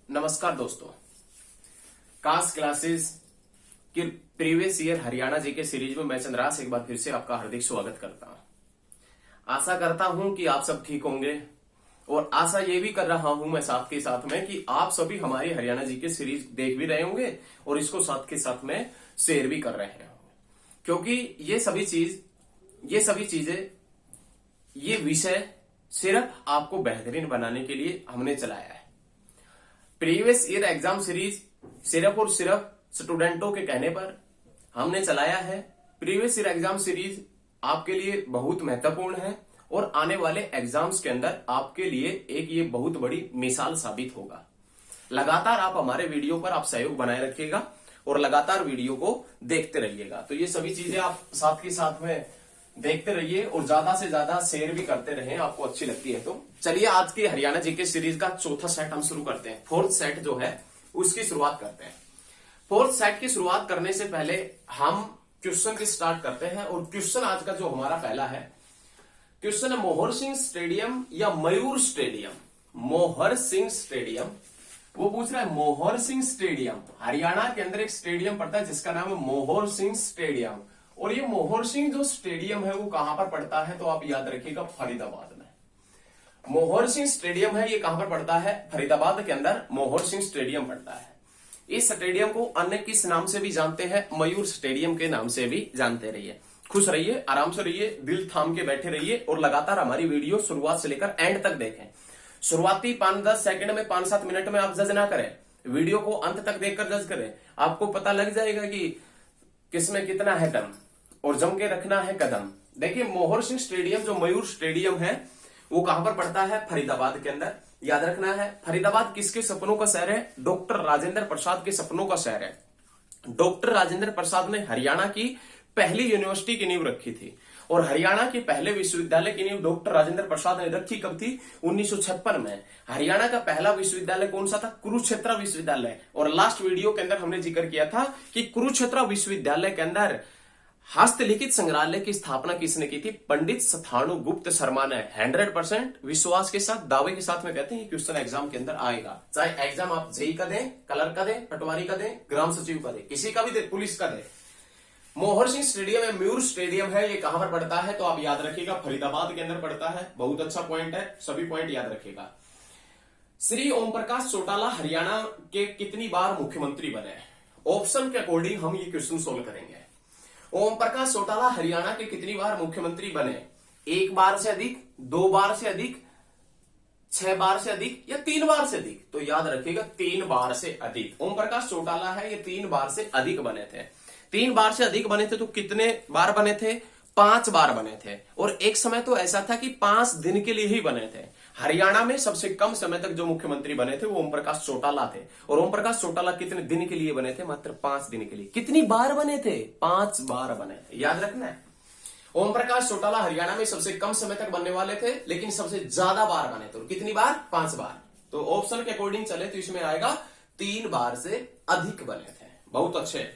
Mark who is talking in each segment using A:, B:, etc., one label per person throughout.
A: नमस्कार दोस्तों, cast classes की previous year Haryana GK series में मैं चंद्रास एक बार फिर से आपका हार्दिक स्वागत करता हूं। आशा करता हूं कि आप सब ठीक होंगे और आशा ये भी कर रहा हूं मैं साथ के साथ में कि आप सभी हमारी हरियाणा जीके सीरीज देख भी रहे होंगे और इसको साथ के साथ में शेयर भी कर रहे होंगे, क्योंकि ये सभी चीजें ये विषय सिर्फ आपको बेहतरीन बनाने के लिए हमने चलाया है। प्रीवियस ईयर एग्जाम सीरीज सिर्फ और सिर्फ स्टूडेंटों के कहने पर हमने चलाया है। प्रीवियस ईयर एग्जाम सीरीज आपके लिए बहुत महत्वपूर्ण है और आने वाले एग्जाम्स के अंदर आपके लिए एक ये बहुत बड़ी मिसाल साबित होगा। लगातार आप हमारे वीडियो पर आप सहयोग बनाए रखिएगा और लगातार वीडियो को देखते रहिएगा। तो ये सभी चीजें आप साथ के साथ में देखते रहिए और ज्यादा से ज्यादा शेयर भी करते रहें, आपको अच्छी लगती है तो। चलिए आज की हरियाणा जीके सीरीज का चौथा सेट हम शुरू करते हैं। फोर्थ सेट जो है उसकी शुरुआत करते हैं। फोर्थ सेट की शुरुआत करने से पहले हम क्वेश्चन की स्टार्ट करते हैं और क्वेश्चन आज का जो हमारा पहला है, क्वेश्चन है मोहर सिंह स्टेडियम या मयूर स्टेडियम। मोहर सिंह स्टेडियम, वो पूछ रहा है मोहर सिंह स्टेडियम। हरियाणा के अंदर एक स्टेडियम पड़ता है जिसका नाम है मोहर सिंह स्टेडियम, और ये मोहर सिंह जो स्टेडियम है वो कहां पर पड़ता है तो आप याद रखिएगा फरीदाबाद में। मोहर सिंह स्टेडियम है, ये कहां पर पड़ता है? फरीदाबाद के अंदर मोहर सिंह स्टेडियम पड़ता है। इस स्टेडियम को अन्य किस नाम से भी जानते हैं? मयूर स्टेडियम के नाम से भी जानते रहिए। खुश रहिए, आराम से रहिए, दिल थाम के बैठे रहिए और लगातार हमारी वीडियो शुरुआत से लेकर एंड तक देखें। शुरुआती 5-10 सेकंड में 5-7 मिनट में आप जज ना करें, वीडियो को अंत तक देखकर जज करें। आपको पता लग जाएगा कि किसमें कितना है दम और जम के रखना है कदम। देखिए मोहर सिंह स्टेडियम जो मयूर स्टेडियम है वो कहां पर पड़ता है? फरीदाबाद के अंदर। याद रखना है, फरीदाबाद किसके सपनों का शहर है? डॉक्टर राजेंद्र प्रसाद के सपनों का शहर है। डॉक्टर राजेंद्र प्रसाद ने हरियाणा की पहली यूनिवर्सिटी की नींव रखी थी और हरियाणा के पहले विश्वविद्यालय की नींव डॉक्टर राजेंद्र प्रसाद ने रखी कब थी? 1956 में। हरियाणा का पहला विश्वविद्यालय कौन सा था? कुरुक्षेत्र विश्वविद्यालय। और लास्ट वीडियो के अंदर हमने जिक्र किया था कि कुरुक्षेत्र विश्वविद्यालय के अंदर हस्तलिखित संग्रहालय की स्थापना किसने की थी? पंडित स्थाणु गुप्त शर्मा ने। 100% विश्वास के साथ, दावे के साथ में कहते हैं क्वेश्चन एग्जाम के अंदर आएगा। चाहे एग्जाम आप जेई का दें, कलर का दें, पटवारी का दें, ग्राम सचिव का दें, किसी का भी दें, पुलिस का दें। मोहर सिंह स्टेडियम है, मयूर स्टेडियम है, ये कहां पर पड़ता है तो आप याद रखिएगा फरीदाबाद के अंदर पड़ता है। बहुत अच्छा पॉइंट है, सभी पॉइंट याद रखिएगा। श्री ओम प्रकाश चौटाला हरियाणा के कितनी बार मुख्यमंत्री बने? ऑप्शन के अकॉर्डिंग हम ये क्वेश्चन सोल्व करेंगे। ओम प्रकाश चौटाला हरियाणा के कितनी बार मुख्यमंत्री बने? 1 बार से अधिक, 2 बार से अधिक, 6 बार से अधिक या 3 बार से अधिक? तो याद रखिएगा 3 बार से अधिक। ओम प्रकाश चौटाला है, ये 3 बार से अधिक बने थे। 3 बार से अधिक बने थे तो कितने बार बने थे? 5 बार बने थे। और एक समय तो ऐसा था कि 5 दिन के लिए ही बने थे। हरियाणा में सबसे कम समय तक जो मुख्यमंत्री बने थे वो ओम प्रकाश चौटाला थे। और ओम प्रकाश चौटाला कितने दिन के लिए बने थे? मात्र 5 दिन के लिए। कितनी बार बने थे? 5 बार बने थे, याद रखना है। ओम प्रकाश चौटाला हरियाणा में सबसे कम समय तक बनने वाले थे लेकिन सबसे ज्यादा बार बने थे। कितनी बार? 5 बार। तो ऑप्शन के अकॉर्डिंग चले तो इसमें आएगा 3 बार से अधिक बने थे। बहुत अच्छे,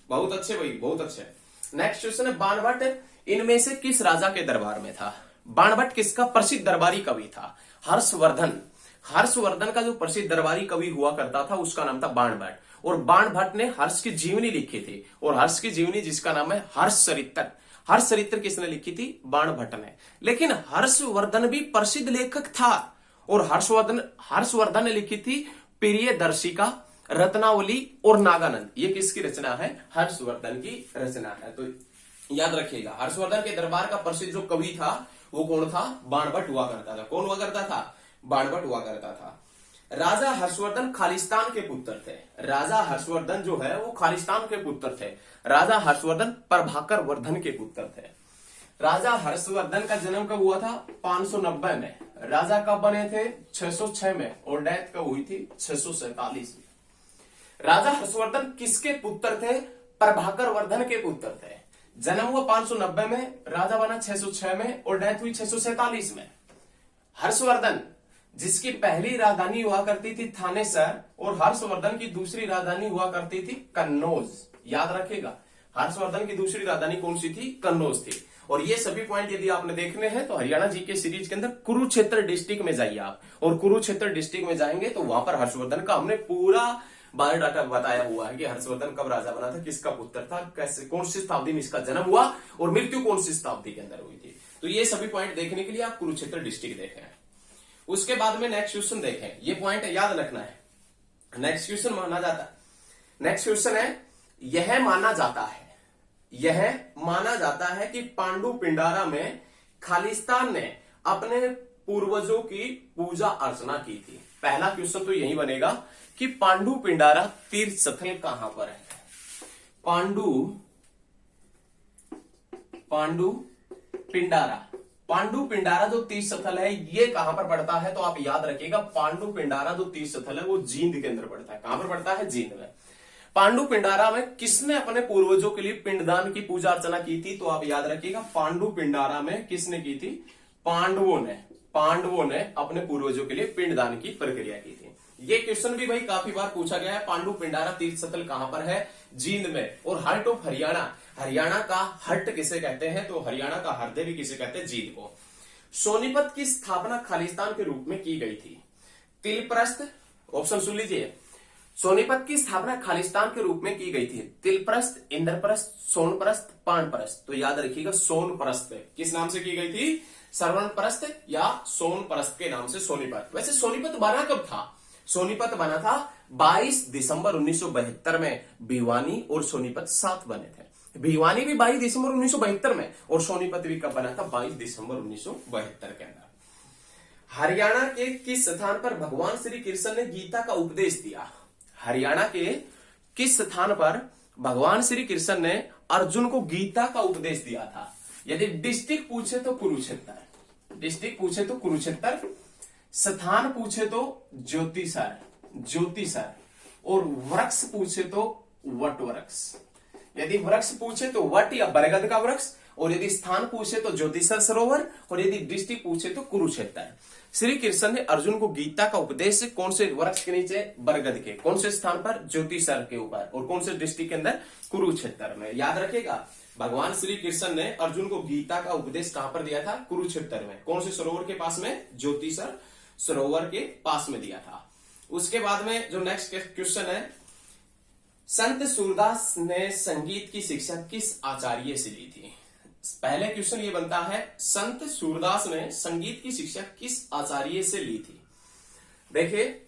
A: बहुत अच्छे भाई, बहुत अच्छे। नेक्स्ट क्वेश्चन है बाणभट्ट इनमें से किस राजा के दरबार में था? बाणभट्ट किसका प्रसिद्ध दरबारी कवि था? हर्षवर्धन। हर्षवर्धन का जो प्रसिद्ध दरबारी कवि हुआ करता था उसका नाम था बाणभट्ट। और बाणभट्ट ने हर्ष की जीवनी लिखी थी और हर्ष की जीवनी जिसका नाम है हर्षचरित्र। हर्षचरित्र किसने लिखी थी? बाणभट्ट ने। लेकिन हर्षवर्धन भी प्रसिद्ध लेखक था और हर्षवर्धन ने लिखी थी प्रियदर्शिका, रत्नावली और नागानंद। ये किसकी रचना है? हर्षवर्धन की रचना है। तो याद रखिएगा हर्षवर्धन के दरबार का प्रसिद्ध जो कवि था वो कौन था? बाणभट्ट हुआ करता था। कौन हुआ करता था? बाणभट्ट हुआ करता था। राजा हर्षवर्धन खालिस्तान के पुत्र थे। राजा हर्षवर्धन जो है वो खालिस्तान के पुत्र थे। राजा हर्षवर्धन प्रभाकर वर्धन के पुत्र थे। राजा हर्षवर्धन का जन्म कब हुआ था? 590 में। राजा कब बने थे? 606 में और डेथ कब हुई थी? 647 में। राजा हर्षवर्धन किसके पुत्र थे? प्रभाकर वर्धन के पुत्र थे। जन्म हुआ 590 में, राजा बना 606 में और डेथ हुई 647 में। हर्षवर्धन जिसकी पहली राजधानी हुआ करती थी थानेसर और हर्षवर्धन की दूसरी राजधानी हुआ करती थी कन्नौज। याद रखेगा हर्षवर्धन की दूसरी राजधानी कौन सी थी? कन्नौज थी। और ये सभी पॉइंट यदि आपने देखने हैं तो हरियाणा जीके सीरीज के अंदर कुरुक्षेत्र डिस्ट्रिक्ट में जाइए आप, और कुरुक्षेत्र डिस्ट्रिक्ट में जाएंगे तो वहां पर हर्षवर्धन का हमने पूरा बायोडाटा बताया हुआ है कि हर्षवर्धन कब राजा बना था, किसका पुत्र था, कैसे, कौन सी शताब्दी में इसका जन्म हुआ और मृत्यु कौन सी शताब्दी के अंदर हुई थी। तो ये सभी पॉइंट देखने के लिए आप कुरुक्षेत्र डिस्ट्रिक्ट देखें। उसके बाद में नेक्स्ट क्वेश्चन देखें, ये पॉइंट याद रखना है। नेक्स्ट क्वेश्चन माना जाता है, नेक्स्ट क्वेश्चन है, यह माना जाता है कि पांडु पिंडारा में खालिस्तान ने अपने पूर्वजों की पूजा अर्चना की थी। पहला क्वेश्चन तो यही बनेगा कि पांडु पिंडारा तीर्थ स्थल कहां पर है। पांडु पिंडारा जो तीर्थ स्थल है ये कहां पर पड़ता है, तो आप याद रखिएगा पांडु पिंडारा जो तीर्थ स्थल है वो जींद के अंदर पड़ता है। कहां पर पड़ता है? जींद में। पांडु पिंडारा में किसने अपने पूर्वजों के लिए पिंडदान की पूजा अर्चना की थी, तो आप याद रखिएगा पांडु पिंडारा में किसने की थी? पांडवों ने अपने पूर्वजों के लिए पिंडदान की प्रक्रिया की थी। ये क्वेश्चन भी भाई काफी बार पूछा गया है। पांडु पिंडारा तीर्थ स्थल कहां पर है? जींद में। और हार्ट ऑफ हरियाणा का हट किसे कहते हैं, तो हरियाणा का हृदय भी किसे कहते हैं? जींद को। सोनीपत की स्थापना खालिस्तान के रूप में की गई थी। तिलप्रस्त, ऑप्शन सुन लीजिए, सोनीपत की स्थापना खालिस्तान के रूप में की गई थी। तिलप्रस्त, इंद्रप्रस्त, सोनप्रस्त, पानप्रस्त। तो याद रखिएगा सोनप्रस्त किस नाम से की गई थी? श्रवणप्रस्त या सोनप्रस्त के नाम से सोनीपत। वैसे सोनीपत बना कब था? सोनीपत बना था 22 दिसंबर 1972 में। भिवानी और सोनीपत साथ बने थे। भिवानी भी 22 दिसंबर 1972 में, और सोनीपत भी कब बना था? 22 दिसंबर 1972 के अंदर। हरियाणा के किस स्थान पर भगवान श्री कृष्ण ने गीता का उपदेश दिया? हरियाणा के किस स्थान पर भगवान श्री कृष्ण ने अर्जुन को गीता का उपदेश दिया था? यदि डिस्ट्रिक्ट पूछे तो कुरुक्षेत्र, स्थान पूछे तो ज्योतिसर, और वृक्ष पूछे तो वट वृक्ष। यदि वृक्ष पूछे तो वट या बरगद का वृक्ष, और यदि स्थान पूछे तो ज्योतिसर सरोवर, और यदि डिस्ट्रिक्ट पूछे तो कुरुक्षेत्र। श्री कृष्ण ने अर्जुन को गीता का उपदेश कौन से वृक्ष के नीचे? बरगद के। कौन से स्थान पर? ज्योतिसर के ऊपर। और कौन से डिस्ट्रिक्ट के अंदर? कुरुक्षेत्र में। याद रखेगा, भगवान श्री कृष्ण ने अर्जुन को गीता का उपदेश कहां पर दिया था? कुरुक्षेत्र में। कौन से सरोवर के पास में? ज्योतिसर सरोवर के पास में दिया था। उसके बाद में जो नेक्स्ट क्वेश्चन है, संत सूरदास ने संगीत की शिक्षा किस आचार्य से ली थी? पहले क्वेश्चन ये बनता है, संत सूरदास ने संगीत की शिक्षा किस आचार्य से ली थी? देखिए,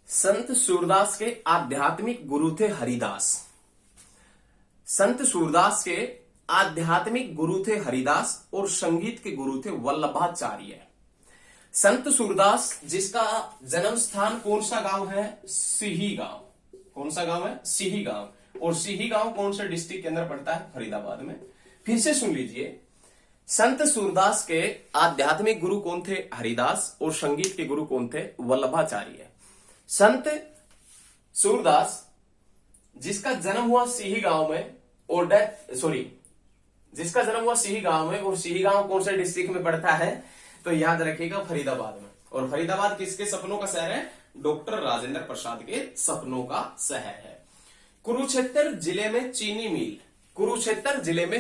A: संत सूरदास के आध्यात्मिक गुरु थे हरिदास। संत सूरदास के आध्यात्मिक गुरु थे हरिदास, और संगीत के गुरु थे वल्लभाचार्य। संत सूरदास जिसका जन्म स्थान कौन सा गांव है? सिही गांव। कौन सा गांव है? सिही गांव। और सिही गांव कौन सा डिस्ट्रिक्ट के अंदर पड़ता है? फरीदाबाद में। फिर से सुन लीजिए, संत सूरदास के आध्यात्मिक गुरु कौन थे? हरिदास, और संगीत के गुरु कौन थे? वल्लभाचार्य। संत सूरदास जिसका जन्म हुआ सिही गांव में, और जिसका जन्म हुआ सिही गांव में, और सिही गांव कौन से डिस्ट्रिक्ट में पड़ता है? तो याद रखिएगा फरीदाबाद में। और फरीदाबाद किसके सपनों का शहर है? डॉक्टर राजेंद्र प्रसाद के सपनों का शहर है। कुरुक्षेत्र जिले में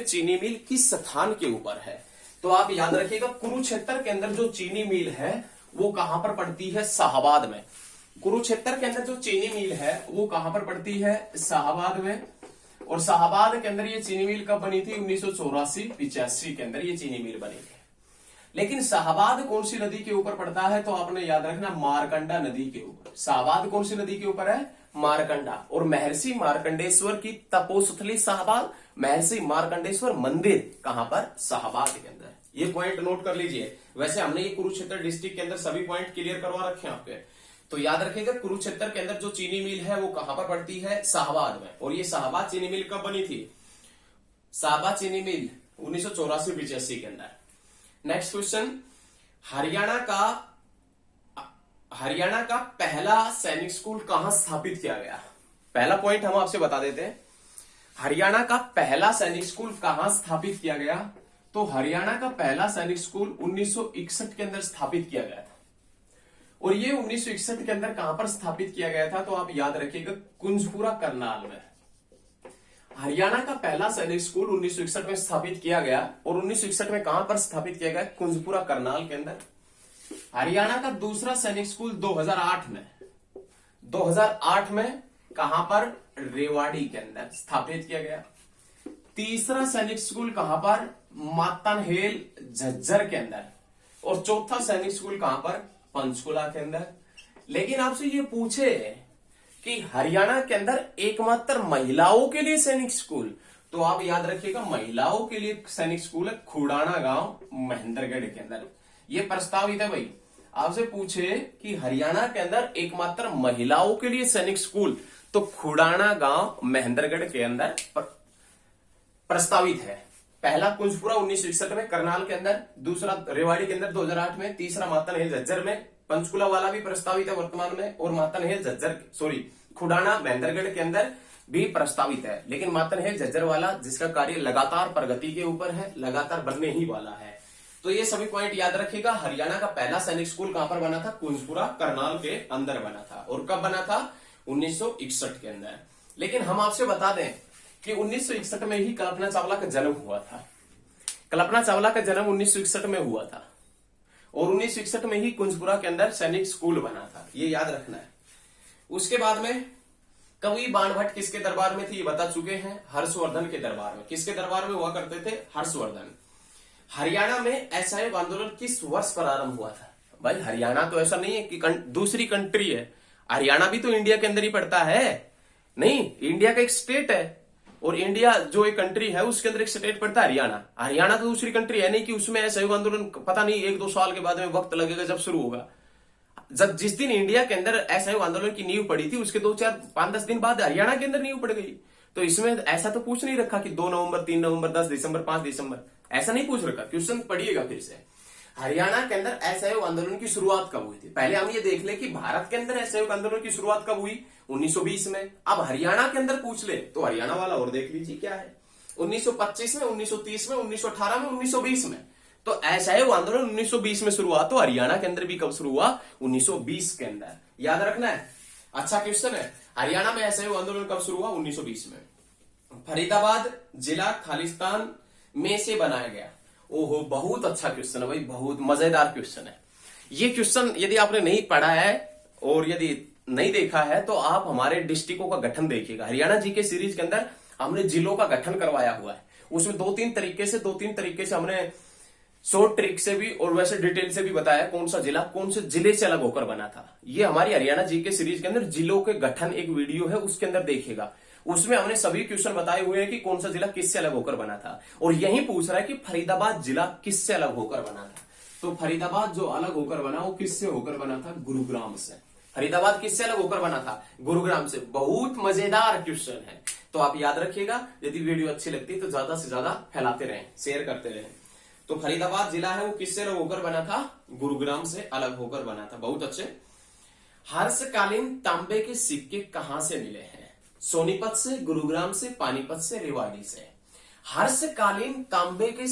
A: चीनी मिल किस स्थान के ऊपर है? तो आप याद रखिएगा, कुरुक्षेत्र के अंदर जो चीनी मिल है वो कहां पर पड़ती है? शाहबाद में। कुरुक्षेत्र के अंदर जो चीनी मिल है वो कहां पर पड़ती है? शाहबाद में। और शाहबाद के अंदर ये चीनी मिल कब बनी थी? 1984-85 के अंदर ये चीनी मिल बनी थी। लेकिन शाहबाद कौन सी नदी के ऊपर पड़ता है? तो आपने याद रखना, मारकंडा नदी के ऊपर। शाहबाद कौन सी नदी के ऊपर है? मारकंडा। और महर्षि मार्कंडेश्वर की तपोस्थली शाहबाद, महर्षि मार्कंडेश्वर मंदिर कहां पर? शाहबाद के अंदर। ये पॉइंट नोट कर लीजिए। वैसे हमने ये कुरुक्षेत्र डिस्ट्रिक्ट के अंदर सभी पॉइंट क्लियर करवा रखे हैं आपके, तो याद रखिएगा कुरुक्षेत्र के अंदर जो चीनी मिल है वो कहां पर पड़ती है? शाहबाद में। और ये शाहबाद चीनी मिल कब बनी थी? शाहबाद चीनी मिल 1984-85 के अंदर। नेक्स्ट क्वेश्चन, हरियाणा का पहला सैनिक स्कूल कहां स्थापित किया गया? पहला पॉइंट हम आपसे बता देते हैं, हरियाणा का पहला सैनिक स्कूल कहां स्थापित किया गया? तो हरियाणा का पहला सैनिक स्कूल 1961 के अंदर स्थापित किया गया था। और ये 1961 के अंदर कहां पर स्थापित किया गया था? तो आप याद रखिएगा, कुंजपुरा करनाल में। हरियाणा का पहला सैनिक स्कूल 1961 में स्थापित किया गया और 1961 में कहां पर स्थापित किया गया? कुंजपुरा करनाल के अंदर। हरियाणा का दूसरा सैनिक स्कूल 2008 में कहां पर? रेवाड़ी के अंदर स्थापित किया गया। तीसरा सैनिक स्कूल कहां पर? मातनहेल झज्जर के अंदर। और चौथा सैनिक स्कूल कहां पर? पंचकुला के अंदर। लेकिन आपसे ये पूछे कि हरियाणा के अंदर एकमात्र महिलाओं के लिए सैनिक स्कूल, तो आप याद रखिएगा महिलाओं के लिए सैनिक स्कूल है खुड़ाना गांव महेंद्रगढ़ के अंदर। ये प्रस्तावित है भाई। आपसे पूछे कि हरियाणा के अंदर एकमात्र महिलाओं के लिए सैनिक स्कूल, तो खुड़ाना गांव महेंद्रगढ़ के अंदर प्रस्तावित है। पहला कुंजपुरा 1961 में करनाल के अंदर, दूसरा रेवाड़ी के अंदर 2008 में, तीसरा मातनहेल झज्जर में, पंचकुला वाला भी प्रस्तावित है वर्तमान में, और मातनहेल झज्जर खुड़ाना महेंद्रगढ़ के अंदर भी प्रस्तावित है। लेकिन मातनहेल झज्जर वाला जिसका कार्य लगातार प्रगति के ऊपर है, लगातार बनने ही वाला है। तो ये सभी पॉइंट याद रखिएगा। हरियाणा का पहला सैनिक स्कूल कहां पर बना था? कुंजपुरा करनाल के अंदर बना था। और कब बना था? 1961 के अंदर। लेकिन हम आपसे बता दें कि 1961 में ही कल्पना चावला का जन्म हुआ था। कल्पना चावला का जन्म 1961 में हुआ था और 1961 में ही कुंजपुरा के अंदर सैनिक स्कूल बना था, ये याद रखना है। उसके बाद में कवि बाणभट्ट किसके दरबार में थे? ये बता चुके हैं, हर्षवर्धन के दरबार में। किसके दरबार में हुआ करते थे? हर्षवर्धन। हरियाणा में असहयोग आंदोलन किस वर्ष प्रारंभ हुआ था? भाई हरियाणा तो ऐसा नहीं है कि दूसरी कंट्री है, हरियाणा भी तो इंडिया के अंदर ही पड़ता है। नहीं, इंडिया का एक स्टेट है और इंडिया जो एक कंट्री है उसके अंदर एक स्टेट पड़ता है हरियाणा। हरियाणा तो दूसरी कंट्री है नहीं कि उसमें असहयोग आंदोलन पता नहीं 1-2 साल के बाद में वक्त लगेगा जब शुरू होगा। जब जिस दिन इंडिया के अंदर असहयोग आंदोलन की नींव पड़ी थी उसके 2-4-5-10 दिन बाद हरियाणा के अंदर नींव पड़ गई। तो इसमें ऐसा तो पूछ नहीं रखा कि 2 नवंबर, 3 नवंबर, 10 दिसंबर, 5 दिसंबर, ऐसा नहीं पूछ रखा। क्वेश्चन पढ़िएगा फिर से। हरियाणा के अंदर असहयोग आंदोलन की शुरुआत कब हुई थी? पहले हम ये देख ले कि भारत के अंदर असहयोग आंदोलन की शुरुआत कब हुई? 1920 में। अब हरियाणा के अंदर पूछ ले तो हरियाणा वाला और देख लीजिए क्या है, 1925 में, 1930 में, 1918 में, 1920 में। तो असहयोग आंदोलन 1920 में शुरू हुआ, तो हरियाणा के अंदर भी कब शुरू हुआ? 1920 के अंदर। याद रखना है, अच्छा क्वेश्चन है। हरियाणा में असहयोग आंदोलन कब शुरू हुआ? 1920 में। फरीदाबाद जिला खालिस्तान में से बनाया गया। ओहो, बहुत अच्छा क्वेश्चन है भाई, बहुत मजेदार क्वेश्चन है। ये क्वेश्चन यदि आपने नहीं पढ़ा है और यदि नहीं देखा है तो आप हमारे डिस्ट्रिक्टों का गठन देखिएगा। हरियाणा जी के सीरीज के अंदर हमने जिलों का गठन करवाया हुआ है। उसमें 2-3 तरीके से हमने शॉर्ट ट्रिक से भी और वैसे डिटेल से भी बताया कौन सा जिला कौन से जिले से अलग होकर बना था। ये हमारी हरियाणा जी के सीरीज के अंदर जिलों के गठन एक वीडियो है, उसके अंदर देखिएगा। उसमें हमने सभी क्वेश्चन बताए हुए हैं कि कौन सा जिला किससे अलग होकर बना था। और यही पूछ रहा है कि फरीदाबाद जिला किससे अलग होकर बना था। तो फरीदाबाद जो अलग होकर बना वो किससे होकर बना था? गुरुग्राम से। फरीदाबाद किससे अलग होकर बना था? गुरुग्राम से। बहुत मजेदार क्वेश्चन है, तो आप याद रखिएगा। यदि वीडियो अच्छी लगती है तो ज्यादा से ज्यादा फैलाते रहें, शेयर करते रहें। तो फरीदाबाद जिला है वो किससे अलग होकर बना था? गुरुग्राम से अलग होकर बना था। बहुत अच्छे। हर्षकालीन तांबे के सिक्के कहां से मिले हैं? सोनीपत से, गुरुग्राम से, पानीपत से, रेवाड़ी से। हर्षकालीन तांबे के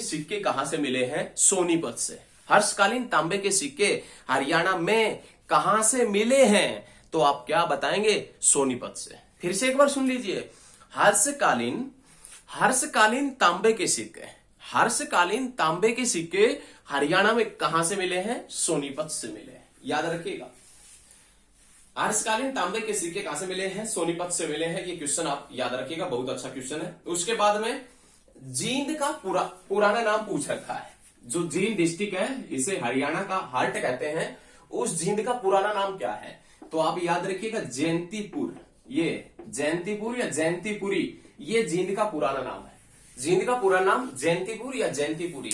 A: सिक्के कहां से मिले हैं? सोनीपत से। हर्षकालीन तांबे के सिक्के हरियाणा में कहां से मिले हैं? तो आप क्या बताएंगे? सोनीपत से। फिर से एक बार सुन लीजिए, हर्षकालीन तांबे के सिक्के हरियाणा में कहां से मिले हैं? सोनीपत से मिले हैं। याद रखिएगा, हर्षकालीन तांबे के सिक्के कहां से मिले हैं? सोनीपत से मिले हैं। ये क्वेश्चन आप याद रखिएगा, बहुत अच्छा क्वेश्चन है। उसके बाद में जींद का पुराना नाम पूछ रखा है। जो जींद डिस्ट्रिक्ट है इसे हरियाणा का हार्ट कहते हैं, उस जींद का पुराना नाम क्या है? तो आप याद रखिएगा, जयंतीपुर। ये जयंतीपुर या जयंतीपुरी, ये जींद का पुराना नाम है। जींद का पुराना नाम जयंतीपुर या जयंतीपुरी।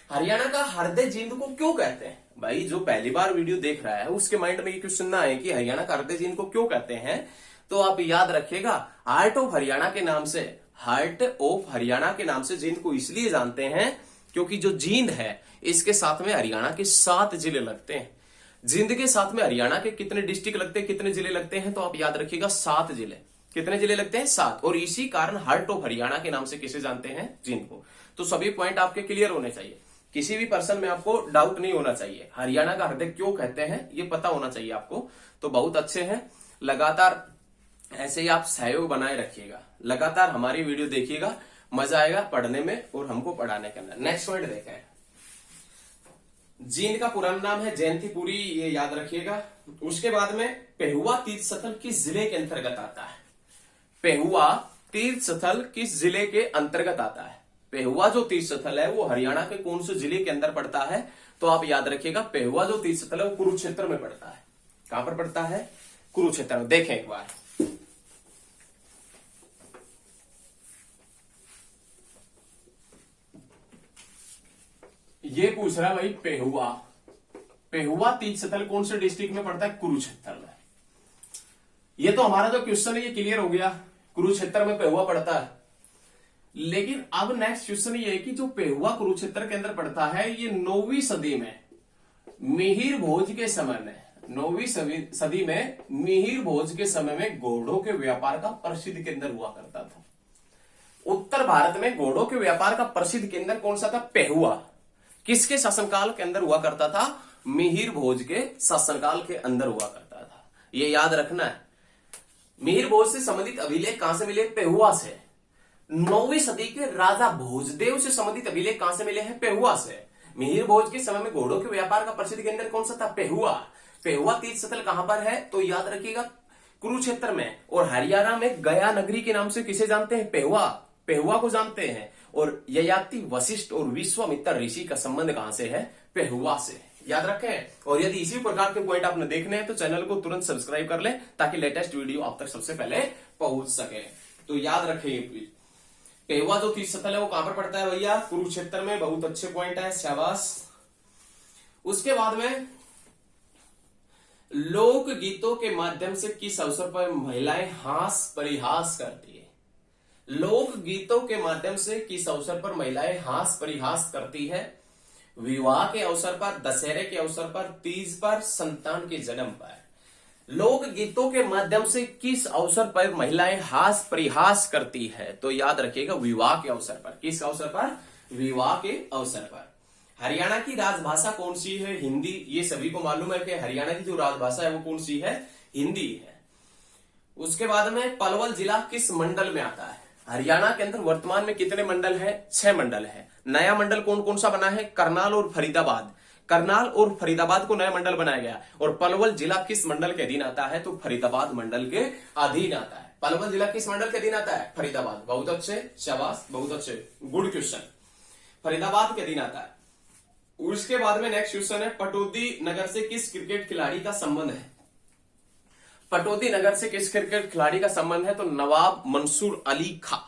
A: हरियाणा का हृदय जींद को क्यों कहते हैं? भाई जो पहली बार वीडियो देख रहा है उसके माइंड में ये क्वेश्चन ना आए कि हरियाणा का हृदय जींद को क्यों कहते हैं, तो आप याद रखिएगा, हार्ट ऑफ हरियाणा के नाम से जींद को इसलिए जानते हैं क्योंकि जो जींद है इसके साथ में हरियाणा के 7 जिले लगते हैं। जींद के साथ में हरियाणा के कितने डिस्ट्रिक्ट लगते हैं, कितने जिले लगते हैं? तो आप याद रखिएगा 7 जिले। कितने जिले लगते हैं? 7। और इसी कारण हार्ट ऑफ हरियाणा के नाम से किसे जानते हैं? जींद को। तो सभी पॉइंट आपके क्लियर होने चाहिए, किसी भी पर्सन में आपको डाउट नहीं होना चाहिए। हरियाणा का हृदय क्यों कहते हैं ये पता होना चाहिए आपको। तो बहुत अच्छे हैं, लगातार ऐसे ही आप सहयोग बनाए रखिएगा, लगातार हमारी वीडियो देखिएगा, मजा आएगा पढ़ने में और हमको पढ़ाने के अंदर। नेक्स्ट पॉइंट देखें, जींद का पुराना नाम है जयंतीपुरी, ये याद रखिएगा। उसके बाद में पेहुआ तीर्थ स्थल किस जिले के अंतर्गत आता है? पेहुआ तीर्थ स्थल किस जिले के अंतर्गत आता है? पेहुआ जो तीर्थ स्थल है वो हरियाणा के कौन से जिले के अंदर पड़ता है? तो आप याद रखिएगा, पेहुआ जो तीर्थ स्थल है वो कुरुक्षेत्र में पड़ता है। कहां पर पड़ता है? कुरुक्षेत्र में। देखें एक बार, ये पूछ रहा है भाई पेहुआ तीर्थ स्थल कौन से डिस्ट्रिक्ट में पड़ता है? कुरुक्षेत्र में। ये तो हमारा जो क्वेश्चन है ये क्लियर हो गया, कुरुक्षेत्र में पेहुआ पड़ता है। लेकिन अब नेक्स्ट क्वेश्चन ये है कि जो पेहुआ कुरुक्षेत्र के अंदर पड़ता है, ये 9वीं सदी में मिहिर भोज के समय में, 9वीं सदी में मिहिर भोज के समय में घोड़ों के व्यापार का प्रसिद्ध केंद्र हुआ करता था। उत्तर भारत में घोड़ों के व्यापार का प्रसिद्ध केंद्र कौन सा था? पेहुआ। किसके शासनकाल के अंदर हुआ करता था? मिहिर भोज के शासनकाल के अंदर हुआ करता था। ये याद रखना है। मिहिर भोज से संबंधित अभिलेख कहां से मिले? पेहुआ से। 9वीं सदी के राजा भोजदेव से संबंधित अभिलेख कहां से मिले हैं? पेहुआ से। मिहिर भोज के समय में घोड़ों के व्यापार का प्रसिद्ध केंद्र कौन सा था? पेहुआ। पेहुआ तीर्थ स्थल कहां पर है? तो याद रखिएगा, कुरुक्षेत्र में। और हरियाणा में गया नगरी के नाम से किसे जानते हैं? पेहुआ। पेहुआ को जानते हैं। और ययाति, वशिष्ठ और विश्वामित्र ऋषि का संबंध कहां से है? पेहुआ से। याद रखें। और यदि इसी प्रकार के पॉइंट आपने देखने हैं तो चैनल को तुरंत सब्सक्राइब कर लें, ताकि लेटेस्ट वीडियो आप तक सबसे पहले पहुंच सके। तो याद रखें, पेहुआ जो तीर्थ स्थल है वो कहां पर पड़ता है भैया? कुरुक्षेत्र में। बहुत अच्छे पॉइंट है, शाबाश। उसके बाद में लोक गीतों के माध्यम से किस अवसर पर महिलाएं हास परिहास करती है? लोक गीतों के माध्यम से किस अवसर पर महिलाएं हास परिहास करती है? विवाह के अवसर पर, दशहरे के अवसर पर, तीज पर, संतान के जन्म पर। लोक गीतों के माध्यम से किस अवसर पर महिलाएं हास परिहास करती है? तो याद रखिएगा, विवाह के अवसर पर। किस अवसर पर? विवाह के अवसर पर। हरियाणा की राजभाषा कौन सी है? हिंदी। ये सभी को मालूम है कि हरियाणा की जो राजभाषा है वो कौन सी है? हिंदी है। उसके बाद में पलवल जिला किस मंडल में आता है? हरियाणा के अंदर वर्तमान में कितने मंडल हैं? 6 मंडल है। नया मंडल कौन कौन सा बना है? करनाल और फरीदाबाद। करनाल और फरीदाबाद को नया मंडल बनाया गया। और पलवल जिला किस मंडल के अधीन आता है? तो फरीदाबाद मंडल के अधीन आता है। पलवल जिला किस मंडल के अधीन आता है? फरीदाबाद। बहुत अच्छे, शाबाश, बहुत अच्छे, गुड क्वेश्चन। फरीदाबाद के अधीन आता है। उसके बाद में नेक्स्ट क्वेश्चन है, पटौदी नगर से किस क्रिकेट खिलाड़ी का संबंध है? पटौदी नगर से किस क्रिकेट खिलाड़ी का संबंध है? तो नवाब मंसूर अली खां।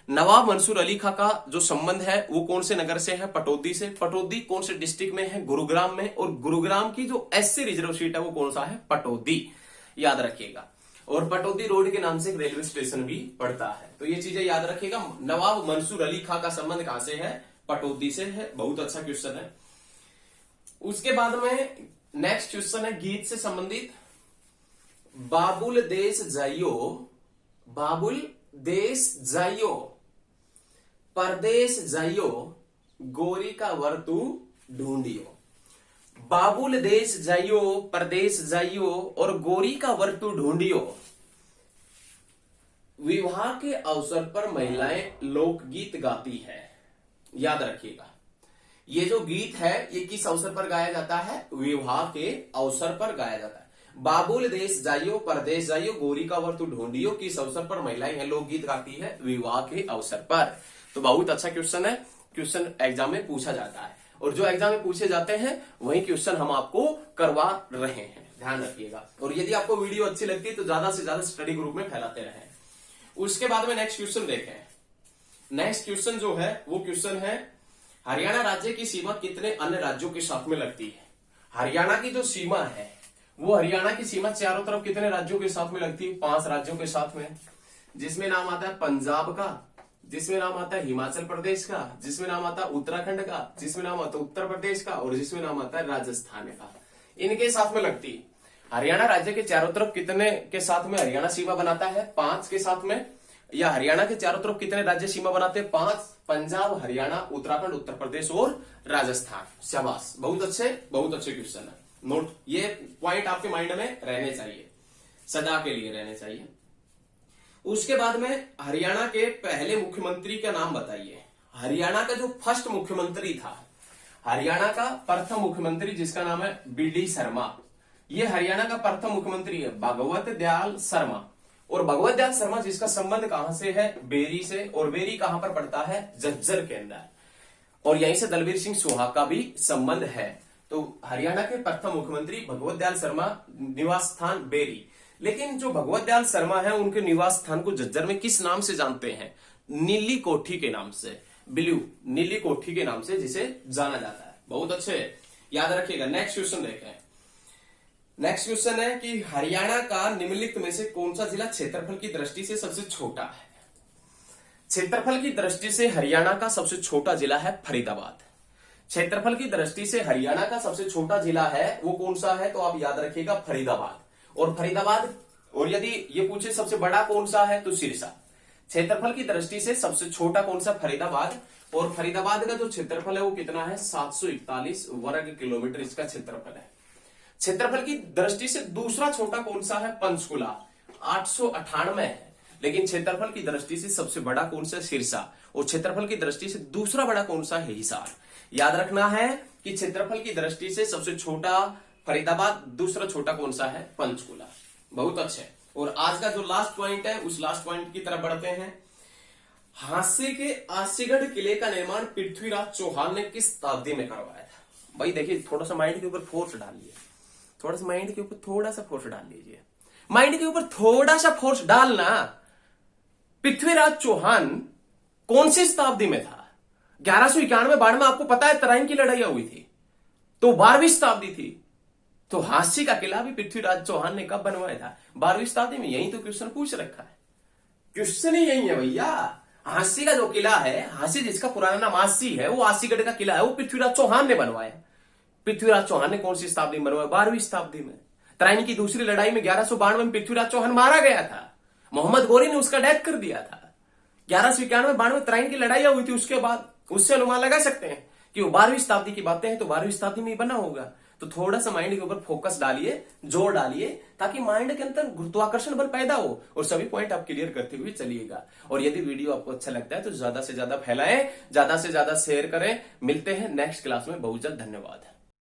A: नवाब मंसूर अली खां का जो संबंध है वो कौन से नगर से है? पटौदी से। पटौदी कौन से डिस्ट्रिक्ट में है? गुरुग्राम में। और गुरुग्राम की जो एससी रिजर्व सीट है वो कौन सा है? पटौदी। याद रखिएगा। और पटौदी रोड के नाम से एक रेलवे स्टेशन भी पड़ता है। तो ये चीजें याद रखिएगा। नवाब मंसूर अली खां का संबंध कहां से है? पटौदी से है। बहुत अच्छा क्वेश्चन है। उसके बाद में नेक्स्ट क्वेश्चन है गीत से संबंधित। बाबुल देश जाइयो, बाबुल देश जाइयो, परदेश जाइयो, गोरी का वर तू ढूंढियो। बाबुल देश जाइयो, परदेश जाइयो और गोरी का वर तू ढूंढियो। विवाह के अवसर पर महिलाएं लोकगीत गाती है। याद रखिएगा, ये जो गीत है ये किस अवसर पर गाया जाता है? विवाह के अवसर पर गाया जाता है। बाबुल देश जाइयो, परदेश जाइयो, गोरी का वर तू ढूंढियो किस अवसर पर महिलाएं लोकगीत गाती है? विवाह के अवसर पर। तो बहुत अच्छा क्वेश्चन है। क्वेश्चन एग्जाम में पूछा जाता है और जो एग्जाम में पूछे जाते हैं वही क्वेश्चन हम आपको करवा रहे हैं, ध्यान रखिएगा। और यदि आपको वीडियो अच्छी लगती है तो ज्यादा से ज्यादा स्टडी ग्रुप में फैलाते रहें। उसके बाद में नेक्स्ट क्वेश्चन देखें। नेक्स्ट क्वेश्चन जो है वो क्वेश्चन है, हरियाणा राज्य की सीमा कितने अन्य राज्यों के साथ में लगती है? हरियाणा की जो सीमा है वो हरियाणा की सीमा चारों तरफ कितने राज्यों के साथ में लगती है? 5 राज्यों के साथ में, जिसमें नाम आता है पंजाब का, जिसमें नाम आता है हिमाचल प्रदेश का, जिसमें नाम आता है उत्तराखंड का, जिसमें नाम आता है उत्तर प्रदेश का और जिसमें नाम आता है राजस्थान का। इनके साथ में लगती है। हरियाणा राज्य के चारों तरफ कितने के साथ में हरियाणा सीमा बनाता है? 5 के साथ में। या हरियाणा के चारों तरफ कितने राज्य सीमा बनाते हैं? 5। पंजाब, हरियाणा, उत्तराखंड, उत्तर प्रदेश और राजस्थान। शाबाश, बहुत अच्छे क्वेश्चन है। नोट, ये पॉइंट आपके माइंड में रहने चाहिए, सदा के लिए रहने चाहिए। उसके बाद में हरियाणा के पहले मुख्यमंत्री का नाम बताइए। हरियाणा का जो फर्स्ट मुख्यमंत्री था, हरियाणा का प्रथम मुख्यमंत्री जिसका नाम है बीडी शर्मा, ये हरियाणा का प्रथम मुख्यमंत्री है भगवत दयाल शर्मा। और भगवत दयाल शर्मा जिसका संबंध कहां से है, बेरी से, और बेरी कहां पर पड़ता है, झज्जर के अंदर, और यहीं से दलबीर सिंह सुहाग का भी संबंध है। तो हरियाणा के प्रथम मुख्यमंत्री भगवत दयाल शर्मा, निवास स्थान बेरी। लेकिन जो भगवत दयाल शर्मा है उनके निवास स्थान को झज्जर में किस नाम से जानते हैं, नीली कोठी के नाम से, ब्लू नीली कोठी के नाम से जिसे जाना जाता है। बहुत अच्छे, याद रखिएगा। नेक्स्ट क्वेश्चन देखें। नेक्स्ट क्वेश्चन है कि हरियाणा का निम्नलिखित में से कौन सा जिला क्षेत्रफल की दृष्टि से सबसे छोटा है। क्षेत्रफल की दृष्टि से हरियाणा का सबसे छोटा जिला है फरीदाबाद। क्षेत्रफल की दृष्टि से हरियाणा का सबसे छोटा जिला है वो कौन सा है, तो आप याद रखिएगा फरीदाबाद। और फरीदाबाद, और यदि ये पूछे सबसे बड़ा कौन सा है तो सिरसा। क्षेत्रफल की दृष्टि से सबसे छोटा कौन सा, फरीदाबाद। और फरीदाबाद का जो क्षेत्रफल है वो कितना है, 741 वर्ग किलोमीटर इसका क्षेत्रफल है। क्षेत्रफल की दृष्टि से दूसरा छोटा कौन सा है, पंचकुला, 898 है। लेकिन क्षेत्रफल की दृष्टि से सबसे बड़ा कौन सा, सिरसा। और क्षेत्रफल की दृष्टि से दूसरा बड़ा कौन सा है, हिसार। याद रखना है कि क्षेत्रफल की दृष्टि से सबसे छोटा फरीदाबाद, दूसरा छोटा कौन सा है, पंचकुला। बहुत अच्छे। और आज का जो लास्ट पॉइंट है उस लास्ट पॉइंट की तरफ बढ़ते हैं। हांसी के आसीगढ़ किले का निर्माण पृथ्वीराज चौहान ने किस शताब्दी में करवाया था। भाई देखिए, थोड़ा सा माइंड के ऊपर फोर्स डालिए, थोड़ा सा माइंड के ऊपर थोड़ा सा फोर्स डाल लीजिए, माइंड के ऊपर थोड़ा सा फोर्स डालना। पृथ्वीराज चौहान कौन सी शताब्दी में था, 1191 बाढ़ में आपको पता है तराइन की लड़ाई हुई थी, तो 12वीं शताब्दी थी। तो हांसी का किला भी पृथ्वीराज चौहान ने कब बनवाया था, 12वीं शताब्दी में। यही तो क्वेश्चन पूछ रखा है, क्वेश्चन ही यही है भैया। हांसी का जो किला है, हांसी जिसका पुराना नाम आसी है, वो आसीगढ़ का किला है, वो पृथ्वीराज चौहान ने बनवाया। पृथ्वीराज चौहान ने कौन सी शताब्दी में बनवाया, 12वीं शताब्दी में। तराइन की दूसरी लड़ाई में 1192 में पृथ्वीराज चौहान मारा गया था, मोहम्मद गोरी ने उसका डेथ कर दिया था। 1191-92 में तराइन की लड़ाई हुई थी, उसके बाद उससे अनुमान लगा सकते हैं कि वो 12वीं शताब्दी की बातें हैं, तो 12वीं शताब्दी में ही बना होगा। तो थोड़ा सा माइंड के ऊपर फोकस डालिए, जोर डालिए, ताकि माइंड के अंदर गुरुत्वाकर्षण बल पैदा हो और सभी पॉइंट आप क्लियर करते हुए चलिएगा। और यदि वीडियो आपको अच्छा लगता है तो ज्यादा से ज्यादा फैलाएं, ज्यादा से ज्यादा शेयर करें। मिलते हैं नेक्स्ट क्लास में, बहुत जल्द। धन्यवाद।